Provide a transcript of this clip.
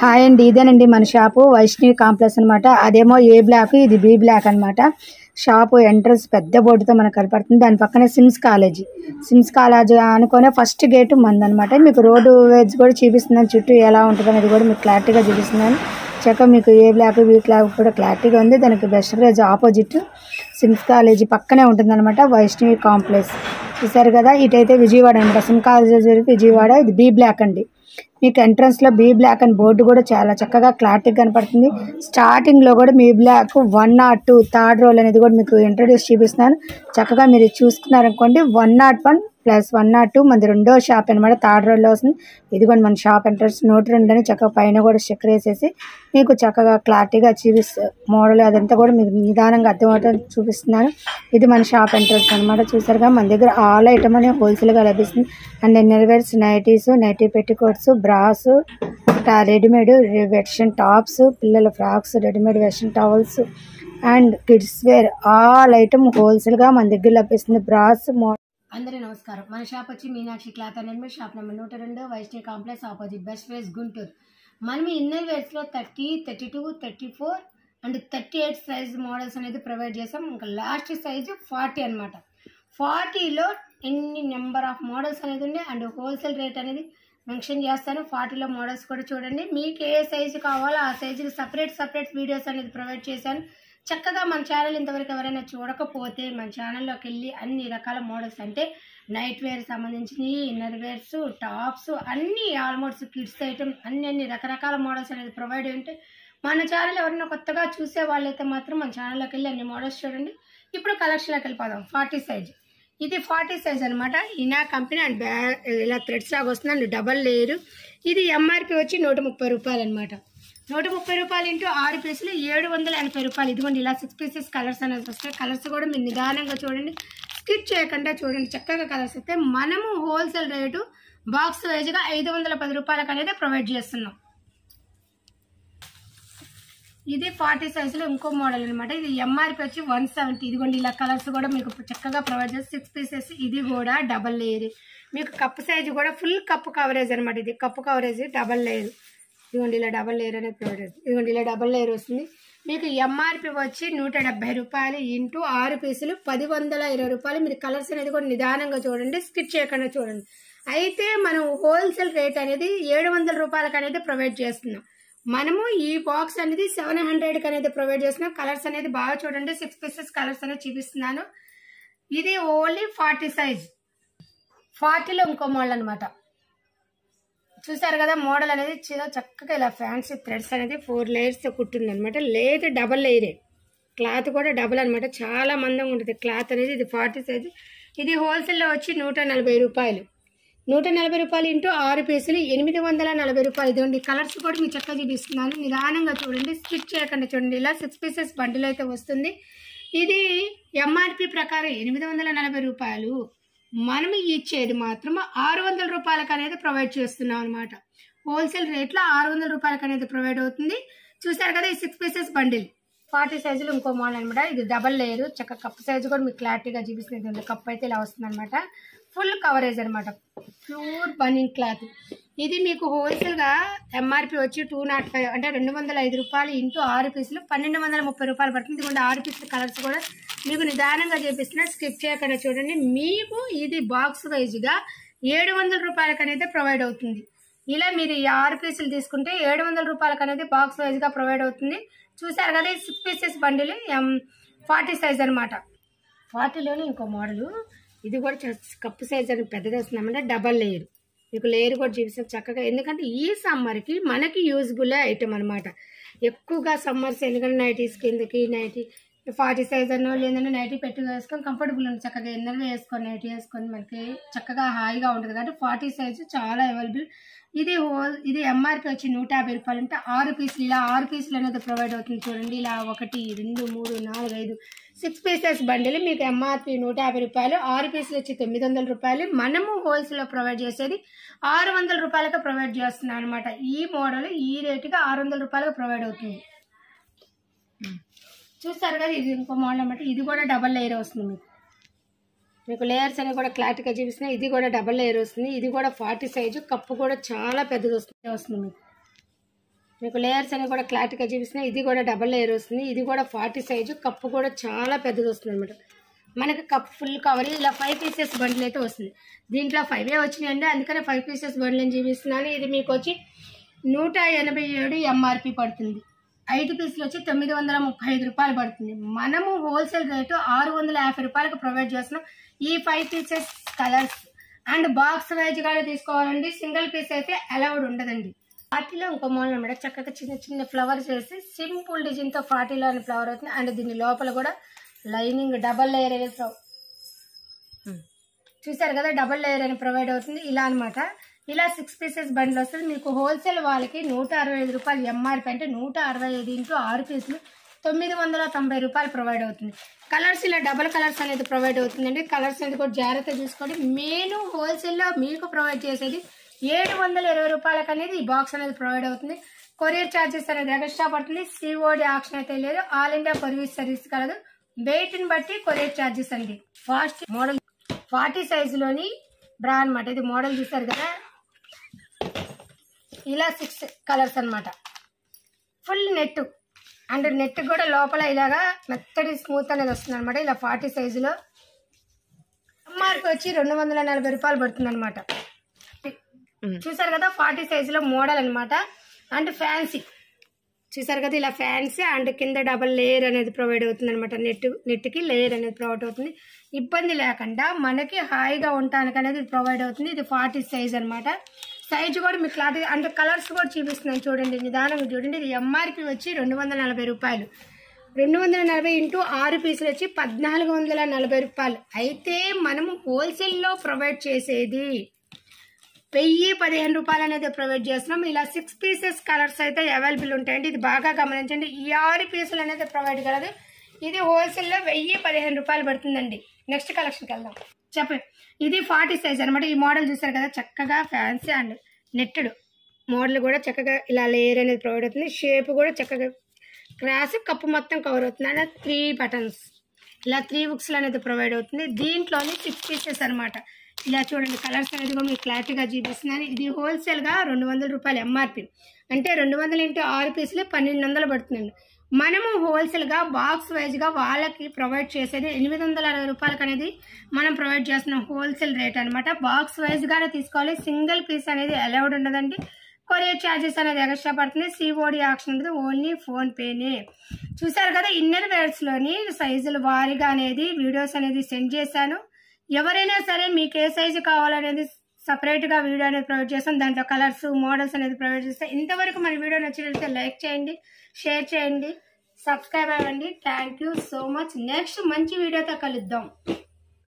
Hi అండి, ఇదేనండి మన షాపు వైష్ణవి కాంప్లెక్స్ అనమాట. అదేమో ఏ బ్లాక్, ఇది బి బ్లాక్ అనమాట. షాపు ఎంట్రన్స్ పెద్ద బోర్డుతో మనకు కనపడుతుంది. దాని పక్కనే సిమ్స్ కాలేజ్ అనుకునే ఫస్ట్ గేటు మందనమాట. మీకు రోడ్డు వేజ్ కూడా చూపిస్తున్నాను, చుట్టూ ఎలా ఉంటుంది అనేది కూడా మీకు క్లారిటీగా చూపిస్తున్నాను. చక్కగా మీకు ఏ బ్లాక్ బి బ్లాక్ కూడా క్లారిటీగా ఉంది. దానికి best prize opposite SIMS college పక్కనే ఉంటుందన్నమాట వైష్ణవి కాంప్లెక్స్. చూసారు కదా, ఇటైతే విజయవాడ అనమాట. సిమ్ కాలేజ్ విజయవాడ, ఇది బి బ్లాక్ అండి. మీకు ఎంట్రన్స్లో బీ బ్లాక్ అని బోర్డు కూడా చాలా చక్కగా క్లారిటీగా కనపడుతుంది. స్టార్టింగ్లో కూడా బీ బ్లాక్ 102 థర్డ్ రోల్ అనేది కూడా మీకు ఇంట్రడ్యూస్ చూపిస్తున్నాను. చక్కగా మీరు చూసుకున్నారనుకోండి, 101 ప్లస్ 102 మనది రెండో షాప్ అనమాట. థర్డ్ రోల్లో వస్తుంది. ఇది కూడా మన షాప్ ఎంట్రన్స్ 102 అని చక్కగా పైన కూడా స్టిక్కర్ వేసేసి మీకు చక్కగా క్లారిటీగా మోడల్ అదంతా కూడా మీకు నిదానంగా అర్థమవుతుంది చూపిస్తున్నాను. ఇది మన షాప్ ఎంట్రన్స్ అనమాట. చూసారుగా, మన దగ్గర ఆల్ ఐటమ్ అని హోల్సేల్గా లభిస్తుంది. And innerwears, nighties, nighty petticoats, bras, readymade version tops, పిల్లల frocks, readymade version towels and kids wear all item హోల్సేల్గా మన దగ్గర లభిస్తుంది. బ్రాస్ అందరూ నమస్కారం. మన షాప్ వచ్చి Meenakshi cloth and shop number 102 Vaishnavi complex opposite best price Guntur. మనం ఇన్నర్ వేర్స్లో 30, 32, 34 అండ్ 38 సైజ్ మోడల్స్ అనేది ప్రొవైడ్ చేసాం. ఇంకా లాస్ట్ సైజు 40 అనమాట. 40లో ఎన్ని నెంబర్ ఆఫ్ మోడల్స్ అనేది ఉంది అండ్ హోల్సేల్ రేట్ అనేది మెన్షన్ చేస్తాను. 40లో మోడల్స్ కూడా చూడండి. మీకు ఏ సైజు కావాలో ఆ సైజుకి సపరేట్ వీడియోస్ అనేది ప్రొవైడ్ చేశాను. చక్కగా మన ఛానల్ ఇంతవరకు ఎవరైనా చూడకపోతే మన ఛానల్లోకి వెళ్ళి అన్ని రకాల మోడల్స్ అంటే నైట్ వేర్ సంబంధించినవి, ఇన్నర్ వేర్స్, టాప్స్ అన్నీ ఆల్మోస్ట్ కిడ్స్ ఐటమ్ అన్ని రకరకాల మోడల్స్ అనేది ప్రొవైడ్ ఉంటే మన ఛానల్ ఎవరైనా కొత్తగా చూసే వాళ్ళైతే మాత్రం మన ఛానల్లోకి వెళ్ళి అన్ని మోడల్స్ చూడండి. ఇప్పుడు కలెక్షన్లోకి వెళ్ళిపోదాం. 40 సైజ్, ఇది 40 సైజ్ అనమాట. ఇనా కంపెనీ అండ్ ఇలా థ్రెడ్స్ లాగా వస్తుంది అండ్ డబల్ లేయర్. ఇది ఎంఆర్పి వచ్చి 130 రూపాయలు అనమాట. 130 రూపాయలు ఇంటూ 6 పీసులు 780 రూపాయలు. ఇదిగోండి ఇలా 6 పీసెస్ కలర్స్ అనేది వస్తాయి. కలర్స్ కూడా మీరు నిదానంగా చూడండి, స్కిప్ చేయకుండా చూడండి. చక్కగా కలర్స్ వస్తాయి. మనము హోల్సేల్ రేటు బాక్స్ వైజ్గా 510 రూపాయలకు అనేది ప్రొవైడ్ చేస్తున్నాం. ఇది 40 సైజులో ఇంకో మోడల్ అనమాట. ఇది ఎంఆర్పి వచ్చి 170. ఇదిగోండి ఇలా కలర్స్ కూడా మీకు చక్కగా ప్రొవైడ్ చేసి 6 పీసెస్. ఇది కూడా డబల్ లేయర్. మీకు కప్పు సైజు కూడా ఫుల్ కప్పు కవరేజ్ అనమాట. ఇది కప్పు కవరేజ్ డబల్ లేయర్. ఇదిగోండి ఇలా డబల్ లేయర్ అనేది ప్రొవైడ్ చేస్తుంది. ఇదిగోండి ఇలా డబల్ లేయర్ వస్తుంది. మీకు ఎంఆర్పి వచ్చి 170 రూపాయలు ఇంటూ 6 పీసులు 120 రూపాయలు. మీరు కలర్స్ అనేది కూడా నిదానంగా చూడండి, స్కిప్ చేయకుండా చూడండి. అయితే మనం హోల్సేల్ రేట్ అనేది 700 రూపాయలకు అనేది ప్రొవైడ్ చేస్తున్నాం. మనము ఈ బాక్స్ అనేది 700కి అనేది ప్రొవైడ్ చేస్తున్నాం. కలర్స్ అనేది బాగా చూడండి, 6 పీసెస్ కలర్స్ అనేది చూపిస్తున్నాను. ఇది ఓన్లీ 40 సైజ్. 40లో ఇంకో మోడల్ అనమాట. చూసారు కదా, మోడల్ అనేది చక్కగా ఇలా ఫ్యాన్సీ థ్రెడ్స్ అనేది 4 లేయర్స్తో కుట్టింది అనమాట. లేదు డబల్ లేయరే, క్లాత్ కూడా డబల్ అనమాట. చాలా మందంగా ఉంటుంది క్లాత్ అనేది. ఇది 40 సైజు. ఇది హోల్సేల్లో వచ్చి 140 రూపాయలు. 140 రూపాయలు ఇంటూ 6 పీసులు 840 రూపాయలు. ఇదిగోండి కలర్స్ కూడా మీకు చక్కగా చూపిస్తున్నాను. నిదానంగా చూడండి, స్కిప్ చేయకుండా చూడండి. ఇలా 6 పీసెస్ బండిల్ అయితే వస్తుంది. ఇది ఎంఆర్పి ప్రకారం 840 రూపాయలు. మనం ఇచ్చేది మాత్రం 600 రూపాయలకు అనేది ప్రొవైడ్ చేస్తున్నాం అనమాట. హోల్సేల్ రేట్లో 600 రూపాయలకు అనేది ప్రొవైడ్ అవుతుంది. చూసారు కదా, ఈ 6 పీసెస్ బండిల్ 40 సైజులు ఇంకో మోడల్ అనమాట. ఇది డబల్ లేయర్. చక్కగా కప్పు సైజు కూడా మీకు క్లారిటీగా చూపిస్తుంది. కప్పు అయితే ఇలా వస్తుంది అనమాట. ఫుల్ కవరేజ్ అనమాట, ప్యూర్ బనింగ్ క్లాత్. ఇది మీకు హోల్సేల్గా ఎంఆర్పి వచ్చి 205 అంటే 205 రూపాయలు ఇంటూ 6 పీసులు 1230 రూపాయలు పడుతుంది. ఇదిగోండి 6 పీసుల కలర్స్ కూడా మీకు నిదానంగా చూపిస్తున్నా, స్కిప్ చేయకుండా చూడండి. మీకు ఇది బాక్స్ వైజ్గా 700 రూపాయలకు అనేది ప్రొవైడ్ అవుతుంది. ఇలా మీరు ఈ 6 పీసులు తీసుకుంటే 700 రూపాయలకు అనేది బాక్స్ వైజ్గా ప్రొవైడ్ అవుతుంది. చూసారు కదా, ఈ 6 పీసెస్ బండిల్ 40 సైజ్ అనమాట. 40లోనే ఇంకో మోడలు. ఇది కూడా కప్పు సైజ్ అని పెద్దది వస్తుందన్నమాట. Double layer. మీకు లేయర్ కూడా చూపిస్తాం చక్కగా. ఎందుకంటే ఈ సమ్మర్కి మనకి యూజ్ఫుల్ ఐటమ్ అనమాట. ఎక్కువగా సమ్మర్స్ ఎందుకంటే నైటీస్ కిందకి నైటీ 40 సైజ్ అన్నో లేదంటే నైటీ పెట్టి వేసుకొని కంఫర్టబుల్ ఉంది. చక్కగా ఎన్నర్లు వేసుకొని నైటీ వేసుకొని మనకి చక్కగా హాయిగా ఉంటుంది కాబట్టి 40 సైజు చాలా అవైలబుల్. ఇది ఎంఆర్పి వచ్చి 150 రూపాయలు అంటే 6 పీసులు. ఇలా 6 పీసులు అనేది ప్రొవైడ్ అవుతుంది. చూడండి ఇలా 1, 2, 3, 4, 5 6 పీసెస్ బండిల్ మీకు ఎంఆర్పి 150 రూపాయలు. 6 పీసులు వచ్చి 900 రూపాయలు. మనము హోల్సేల్లో ప్రొవైడ్ చేసేది 600 రూపాయలకి ప్రొవైడ్ చేస్తున్నాం అనమాట. ఈ మోడల్ ఈ రేటుగా 600 రూపాయలకు ప్రొవైడ్ అవుతుంది. చూస్తారు కదా, ఇది ఇంకో మోడల్ అనమాట. ఇది కూడా డబల్ లేయర్ వస్తుంది. మీకు లేయర్స్ అనేవి కూడా క్లారిటీగా చూపిస్తున్నాయి. ఇది కూడా డబల్ లేయర్ వస్తుంది. ఇది కూడా 40 సైజు. కప్పు కూడా చాలా పెద్దది వస్తుంది మీకు. మీకు లేయర్స్ అనేవి కూడా క్లారిటీగా చూపిస్తున్నాయి. ఇది కూడా డబల్ లేయర్ వస్తుంది. ఇది కూడా 40 సైజు. కప్పు కూడా చాలా పెద్దది వస్తుంది అనమాట. మనకి కప్ ఫుల్ కవర్ ఇలా 5 పీసెస్ బండిల్ అయితే వస్తుంది. దీంట్లో 5 వచ్చినాయండి, అందుకనే 5 పీసెస్ బండిల్ అని చూపిస్తున్నాను. ఇది మీకు వచ్చి 187 ఎంఆర్పి పడుతుంది. 5 పీసులు వచ్చి 935 రూపాయలు పడుతుంది. మనము హోల్సేల్ రేటు 650 రూపాయలకు ప్రొవైడ్ చేస్తున్నాం. ఈ 5 pieces colours and box wise గా తీసుకోవాలండి. సింగిల్ పీస్ అయితే అలౌడ్ ఉండదండి. 40లో ఇంకో మోడల్ అనమాట. చక్కగా చిన్న చిన్న ఫ్లవర్స్ వేసి సింపుల్ డిజైన్ తో 40లో అని ఫ్లవర్ అవుతుంది. అండ్ దీని లోపల కూడా లైనింగ్ డబల్ లేయర్ అనేది చూసారు కదా, డబల్ లేయర్ అని ప్రొవైడ్ అవుతుంది. ఇలా అనమాట. ఇలా 6 పీసెస్ బండిల్ వస్తుంది. మీకు హోల్సేల్ వాళ్ళకి 165 రూపాయలు ఎంఆర్పి, అంటే 165 ఇంటూ 6 పీసులు 990 రూపాయలు ప్రొవైడ్ అవుతుంది. కలర్స్ ఇలా డబల్ కలర్స్ అనేది ప్రొవైడ్ అవుతుందండి. కలర్స్ అనేది కూడా జాగ్రత్త చూసుకోండి. మెయిన్ హోల్సేల్లో మీకు ప్రొవైడ్ చేసేది 720 రూపాయలకు అనేది ఈ బాక్స్ అనేది ప్రొవైడ్ అవుతుంది. కొరియర్ ఛార్జెస్ అనేది ఎక్స్ట్రా పడుతుంది. సిఓడి ఆప్షన్ అయితే లేదు. ఆల్ ఇండియా కొరియర్ సర్వీస్ కలదు. వెయిట్ ని బట్టి కొరియర్ ఛార్జెస్ అండి. ఫాస్ట్ మోడల్ 40 సైజులోని బ్రా అనమాట. ఇది మోడల్ చూసారు కదా, ఇలా 6 కలర్స్ అనమాట. ఫుల్ నెట్ అండ్ నెట్ కూడా లోపల ఇలాగా మెత్తడి స్మూత్ అనేది వస్తుంది అనమాట. ఇలా 40 సైజులో ఎంఆర్పి వచ్చి 240 రూపాయలు పడుతుంది అనమాట. చూసారు కదా 40 సైజులో మోడల్ అనమాట. అండ్ ఫ్యాన్సీ చూసారు కదా, ఇలా ఫ్యాన్సీ అండ్ కింద డబల్ లేయర్ అనేది ప్రొవైడ్ అవుతుంది అనమాట. నెట్కి లేయర్ అనేది ప్రొవైడ్ అవుతుంది. ఇబ్బంది లేకుండా మనకి హాయిగా ఉండటానికి అనేది ప్రొవైడ్ అవుతుంది. ఇది 40 సైజ్ అనమాట. సైజు కూడా మీకు క్లారిటీ అంటే కలర్స్ కూడా చూపిస్తున్నాను చూడండి, నిదానంగా చూడండి. ఇది ఎంఆర్పి వచ్చి 240 రూపాయలు. 240 ఇంటూ 6 పీసులు వచ్చి 1440 రూపాయలు. అయితే మనము హోల్సేల్లో ప్రొవైడ్ చేసేది 1015 రూపాయలు అనేది ప్రొవైడ్ చేస్తున్నాం. ఇలా 6 పీసెస్ కలర్స్ అయితే అవైలబుల్ ఉంటాయండి. ఇది బాగా గమనించండి. ఈ 6 పీసులు అనేది ప్రొవైడ్ కలదు. ఇది హోల్సేల్లో 1015 రూపాయలు పడుతుందండి. నెక్స్ట్ కలెక్షన్కి వెళ్దాం. చెప్పండి. ఇది 40 సైజ్ అనమాట. ఈ మోడల్ చూసారు కదా, చక్కగా ఫ్యాన్సీ అండ్ నెట్టెడ్ మోడల్ కూడా చక్కగా ఇలా లేయర్ అనేది ప్రొవైడ్ అవుతుంది. షేప్ కూడా చక్కగా క్రాస్ కప్పు మొత్తం కవర్ అవుతుంది. అంటే 3 బటన్స్ ఇలా 3 బుక్స్ అనేది ప్రొవైడ్ అవుతుంది. దీంట్లోని 6 పీసెస్ అనమాట. ఇలా చూడండి కలర్స్ అనేది కూడా మీకు క్లారిటీగా చూపిస్తున్నాను. ఇది హోల్సేల్గా 200 రూపాయలు ఎంఆర్పి, అంటే 200 ఇంటూ 6 పీసులు 1200 పడుతుందండి. మనము హోల్సేల్గా బాక్స్ వైజ్గా వాళ్ళకి ప్రొవైడ్ చేసేది 860 రూపాయలకి అనేది మనం ప్రొవైడ్ చేస్తున్నాం. హోల్సేల్ రేట్ అనమాట. బాక్స్ వైజ్గానే తీసుకోవాలి. సింగిల్ పీస్ అనేది అలౌడ్ ఉండదండి. కొరియర్ ఛార్జెస్ అనేది ఎక్స్ట్రా పడుతుంది. సిఓడి ఆప్షన్ ఉంటుంది. ఓన్లీ ఫోన్పేనే. చూసారు కదా, ఇన్నర్ వేర్స్లోని సైజుల వారీగా అనేది వీడియోస్ అనేది సెండ్ చేశాను. ఎవరైనా సరే మీకు ఏ సైజు కావాలనేది సపరేట్గా వీడియో అనేది ప్రొవైడ్ చేస్తాం. దాంట్లో కలర్స్ మోడల్స్ అనేది ప్రొవైడ్ చేస్తాం. ఇంతవరకు మన వీడియో నచ్చినట్లయితే లైక్ చేయండి, షేర్ చేయండి, సబ్స్క్రైబ్ అవ్వండి. Thank you so much. Next మంచి వీడియోతో కలుద్దాం.